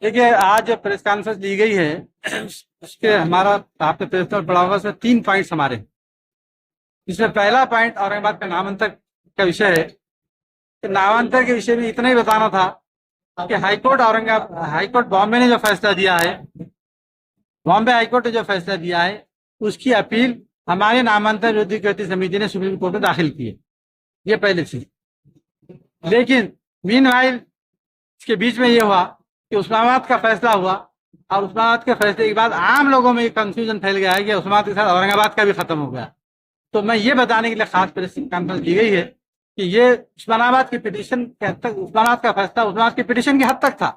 देखिए, आज जो प्रेस कॉन्फ्रेंस ली गई है उसके हमारा आपने प्रेस में पढ़ा होगा, उसमें 3 पॉइंट्स हमारे। इसमें पहला पॉइंट औरंगाबाद का नामांतर का विषय है। कि नामांतर के विषय में इतना ही बताना था कि हाईकोर्ट बॉम्बे ने जो फैसला दिया है, बॉम्बे हाईकोर्ट ने जो फैसला दिया है, उसकी अपील हमारे नामांतर विरोधी कृति समिति ने सुप्रीम कोर्ट में दाखिल की है। ये पहली चीज। लेकिन मीनवाइल इसके बीच में ये हुआ कि उस्मानाबाद का फैसला हुआ, और उस्मानाबाद के फैसले के बाद आम लोगों में कंफ्यूजन फैल गया है कि उस्मानाबाद के साथ औरंगाबाद का भी खत्म हो गया। तो मैं ये बताने के लिए खास प्रेस कॉन्फ्रेंस दी गई है कि ये उस्मानाबाद की पिटीशन के हद तक, उस्मानाबाद का फैसला उस्मानाबाद की पिटीशन की हद तक था।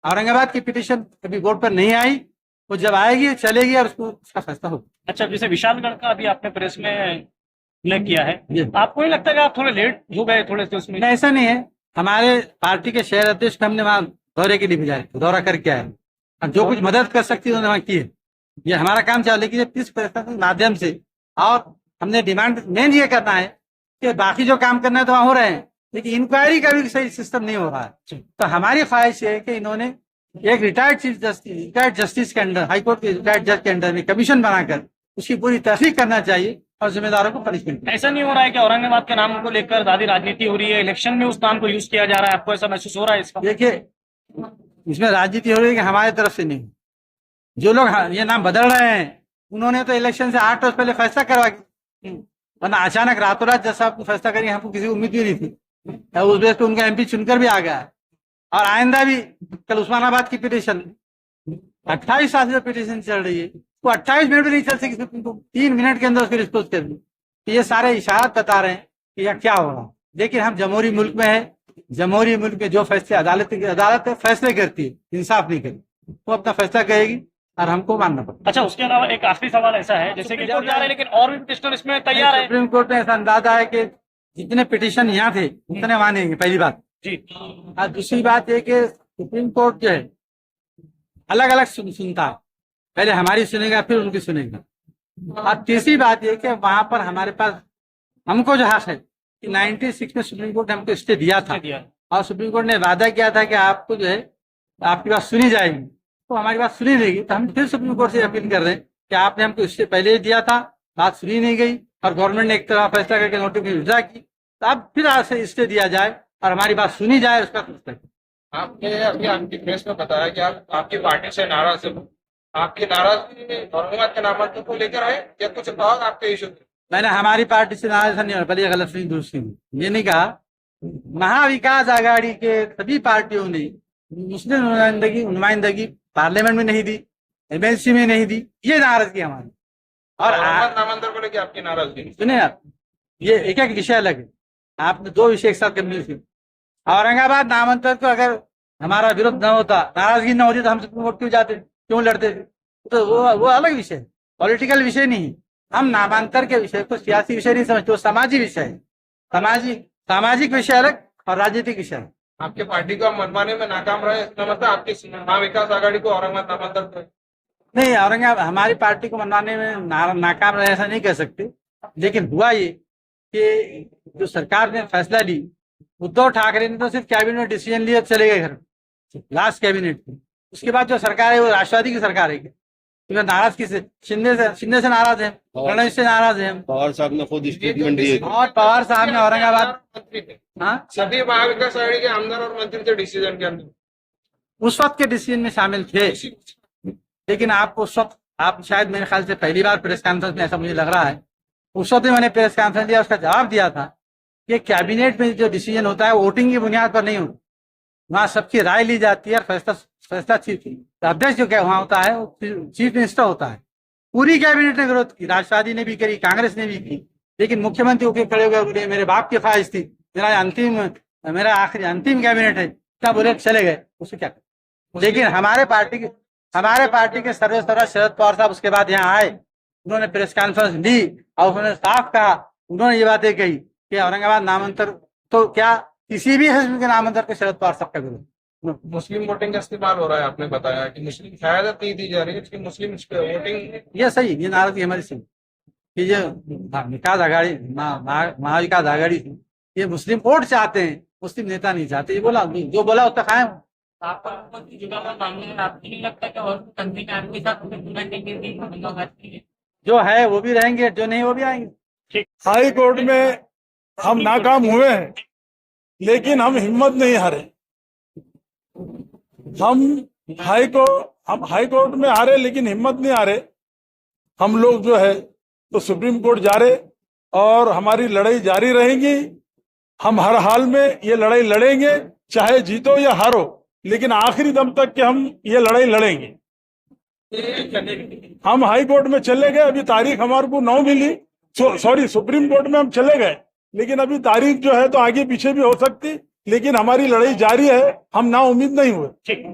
औरंगाबाद की पिटीशन कभी बोर्ड पर नहीं आई, वो जब आएगी चलेगी और उसका फैसला होगा। अच्छा, जैसे विशालगढ़ का अभी आपने प्रेस में उल्लेख किया है, आपको नहीं लगता कि आप थोड़े लेट हो गए थोड़े से उसमें? नहीं, ऐसा नहीं है। हमारे पार्टी के शहर अध्यक्ष को हमने वहां दौरे के लिए भेजा है, दौरा करके आए, और जो कुछ मदद कर सकती है उन्होंने वहां की है। ये हमारा काम चाहे, लेकिन इस प्रश्न के माध्यम से, और हमने डिमांड मेन ये करना है कि बाकी जो काम करना है तो वहां हो रहे हैं, लेकिन इंक्वायरी का भी सही सिस्टम नहीं हो रहा है। तो हमारी ख्वाहिश है कि इन्होंने एक रिटायर्ड जस्टिस के अंडर, हाईकोर्ट के रिटायर्ड जज के अंडर में कमीशन बनाकर उसकी पूरी तहकीक करना चाहिए और जिम्मेदारों को पनिशमेंट। ऐसा नहीं हो रहा है कि औरंगाबाद के नाम को लेकर ज्यादा राजनीति हो रही है, इलेक्शन में उस नाम को यूज किया जा रहा है? आपको ऐसा महसूस हो रहा है इसका? देखिए, इसमें राजनीति हो रही है कि हमारी तरफ से नहीं, जो लोग ये नाम बदल रहे हैं उन्होंने तो इलेक्शन से 8 रोज पहले फैसला करवा, वरना अचानक रातों रात जैसा आपको फैसला करेंगे, हमको किसी उम्मीद भी नहीं थी। उस बेस पे उनका MP चुनकर भी आ गया है। और आइंदा भी कल उस्मानाबाद की पिटीशन 28 साल से पिटीशन चल रही है, वो 28 मिनट भी नहीं चल सकी, 3 मिनट के अंदर उसकी रिस्पॉन्स कर दी। तो ये सारे इशारात बता रहे हैं कि यह क्या हो रहा है। लेकिन हम जमहूरी मुल्क में है, जमहूरी मुल्क में जो फैसले अदालत फैसले करती है, इंसाफ नहीं करती, वो अपना फैसला करेगी और हमको मानना पड़ेगा। अच्छा, उसके अलावा एक आखिरी सवाल ऐसा है, जैसे कि कोर्ट जा रहे हैं लेकिन और भी पिटिशनर इसमें तैयार है। सुप्रीम कोर्ट में ऐसा अंदाजा है कि जितने पिटीशन यहाँ थे उतने वहां नहीं, पहली बात जी। और दूसरी बात ये कि सुप्रीम कोर्ट जो है अलग अलग सुनता है, पहले हमारी सुनेगा फिर उनकी सुनेगा। और तीसरी बात ये कि वहां पर हमारे पास हमको जो हक है कि 96 में सुप्रीम कोर्ट ने हमको स्टे दिया था, और सुप्रीम कोर्ट ने वादा किया था कि आपको जो है आपकी बात सुनी जाएगी, तो हमारी बात सुनी रहेगी। तो हम फिर सुप्रीम कोर्ट से अपील कर रहे हैं कि आपने हमको इससे पहले दिया था, बात सुनी नहीं गई, और गवर्नमेंट ने एक तरह फैसला करके नोटिफिकेशन विड्रा की, तो अब फिर आज से स्टे दिया जाए और हमारी बात सुनी जाए, उसका फैसला। आपने अभी आपकी प्रेस में बताया कि आप आपकी पार्टी से नाराज है, आपकी नाराजगी औरंगाबाद के नामांकन को लेकर है या कुछ और आपके इशू? मैंने हमारी पार्टी से नाराज नहीं हो, पहले गलत नहीं दुरुस्त ये नहीं कहा। महाविकास आघाड़ी के सभी पार्टियों ने मुस्लिम नुमाइंदगी पार्लियामेंट में नहीं दी, MLC में नहीं दी, ये नाराजगी हमारी। और नामांकन को लेकर आपकी नाराजगी सुने आप, ये एक एक विषय अलग है, आपने 2 विषय एक साथ करने थे। औरंगाबाद नामांतर को अगर हमारा विरोध न होता, नाराजगी न होती, तो हम सुप्रीम कोर्ट क्यों जाते, क्यों लड़ते थे? तो वो अलग विषय है, पॉलिटिकल विषय नहीं। हम नामांतर के विषय को सियासी विषय नहीं समझते, वो सामाजिक विषय है। सामाजिक विषय अलग और राजनीतिक विषय है। आपके पार्टी को मनवाने में नाकाम रहे, इसका मतलब आपकी महाविकास आघाड़ी को औरंगाबाद नामांतर नहीं, औरंगाबाद हमारी पार्टी को मनवाने में नाकाम रहे ऐसा नहीं कह सकते। लेकिन हुआ ये कि जो सरकार ने फैसला ली, उद्धव ठाकरे ने तो सिर्फ कैबिनेट डिसीजन लिया, चले गए घर, लास्ट कैबिनेट में। उसके बाद जो सरकार है वो राष्ट्रवादी की सरकार है। तो नाराज किसे? शिंदे से नाराज है, फडणवीस से नाराज है। पवार साहब ने खुद स्टेटमेंट दिए, और पवार साहब ने औरंगाबाद मंत्री थे, हाँ, सभी महाविकास आघाड़ी के आमदार और मंत्री थे डिसीजन के अंदर, उस वक्त के डिसीजन में शामिल थे। लेकिन आपको उस वक्त, आप शायद मेरे ख्याल से पहली बार प्रेस कॉन्फ्रेंस में, ऐसा मुझे लग रहा है, उस वक्त मैंने प्रेस कॉन्फ्रेंस दिया, उसका जवाब दिया था कि कैबिनेट में जो डिसीजन होता है वोटिंग की बुनियाद पर नहीं होता, वहाँ सबकी राय ली जाती है, फैसला चीफ अध्यक्ष जो क्या वहाँ होता है वो चीफ मिनिस्टर होता है। पूरी कैबिनेट ने विरोध की, राष्ट्रवादी ने भी करी, कांग्रेस ने भी की, लेकिन मुख्यमंत्री होकर खड़े हो गए, बोले मेरे बाप की ख्वाहिश थी, मेरा आखिरी अंतिम कैबिनेट है, क्या बोले, चले गए, उसे क्या। लेकिन हमारे पार्टी के सर्वश्रेष्ठ शरद पवार साहब उसके बाद यहाँ आए, उन्होंने प्रेस कॉन्फ्रेंस ली और उन्होंने साफ कहा, उन्होंने ये बातें कही कि औरंगाबाद नामांतर तो क्या किसी भी हिस्ब के नामांतर के शरद पवार साहब का विरोध। मुस्लिम वोटिंग का इस्तेमाल हो रहा है, आपने बताया कि मुस्लिम शायद नहीं दी जा रही है, मुस्लिम वोटिंग, ये सही, ये नाराजगी हमारी सही कि जो विकास आघाड़ी, महाविकास आघाड़ी, ये मुस्लिम वोट चाहते हैं, मुस्लिम नेता नहीं चाहते, ये बोला, जो बोला उतना कायम हूं। आपका मुख्यमंत्री जुड़ा हुआ मामला है, आपको नहीं लगता कि और भी तंजीम आपके साथ जुड़ना चाहिए? जो है वो भी रहेंगे, जो नहीं वो भी आएंगे। हाई कोर्ट में हम नाकाम हुए हैं, लेकिन हम हिम्मत नहीं हारे। हम हाई कोर्ट में हारे, लेकिन हिम्मत नहीं हारे। हम लोग जो है तो सुप्रीम कोर्ट जा रहे और हमारी लड़ाई जारी रहेगी। हम हर हाल में ये लड़ाई लड़ेंगे, चाहे जीतो या हारो, लेकिन आखिरी दम तक के हम ये लड़ाई लड़ेंगे। हम हाई कोर्ट में चले गए, अभी तारीख हमारे को 9 मिली, सॉरी सुप्रीम कोर्ट में हम चले गए, लेकिन अभी तारीख जो है तो आगे पीछे भी हो सकती, लेकिन हमारी लड़ाई जारी है, हम ना उम्मीद नहीं हुए। ठीक।